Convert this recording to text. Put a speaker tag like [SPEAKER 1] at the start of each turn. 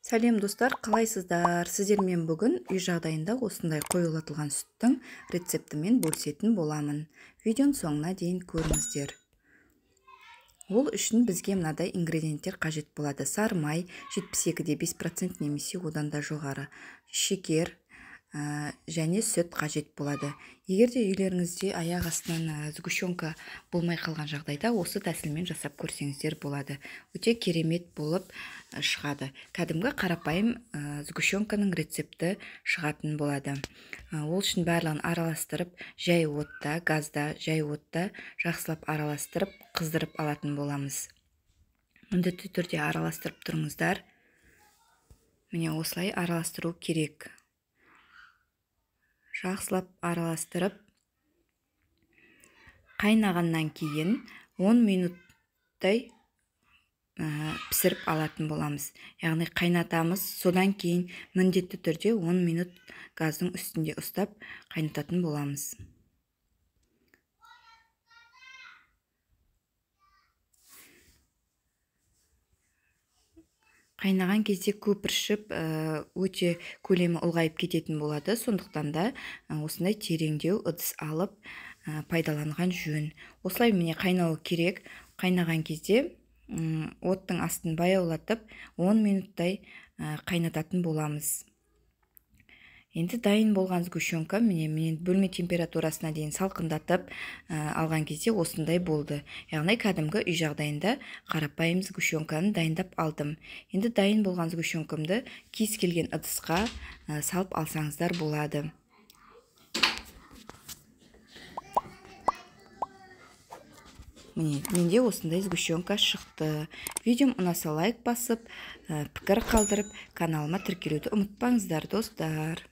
[SPEAKER 1] Сәлем достар, қалайсыздар? Сіздермен бүгін үй жағдайында осындай қоюлатылған сүттің рецептімен бөлісетін боламын. Видеоның соңына дейін көріңіздер. Ол үшін бізге мынадай ингредиенттер қажет болады. Сары май 72,5% немесе одан да жоғары, шекер және сүт қажет болады. Егер де үйлеріңізде аяқ астынан сгущенка болмай қалған жағдайда осы тәсілмен жасап көрсеңіздер болады. Өте керемет болып шығады. Кәдімгі қарапайым сгущенканың рецепті шығатын болады. Ол үшін барлығын араластырып, жай отта, газда, жай отта жақсылап араластырып, қыздырып алатын боламыз. Міндетті түрде араластырып тұрыңыздар. Міне осылай араластыру керек. Жақсылап араластырып, қайнағаннан кейін 10 минуттай пісіріп алатын боламыз. Яғни қайнатамыз, содан кейін міндетті түрде 10 минут газдың үстінде ұстап қайнататын боламыз. Қайнаған кезде көпіршіп, өте көлемі ұлғайып кететін болады. Сондықтан да осындай тереңдеу ыдыс алып пайдаланған жөн. Осылай міне қайнауы керек. Қайнаған кезде оттың астын баяулатып 10 минуттай қайнататын боламыз. Енді дайын болған сгущенка міне бөлме температурасына дейін салқындатып алған кезде осындай болды. Яғни кәдімгі үй жағдайында қарапайым сгущенканы дайындап алдым. Енді дайын болған сгущенкамды кез келген ыдысқа салып алсаңыздар болады. Міне, менде осындай сгущенка шықты. Видеом ұнаса лайк басып, пікір қалдырып, каналыма тіркелуді ұмытпаңыздар, достар.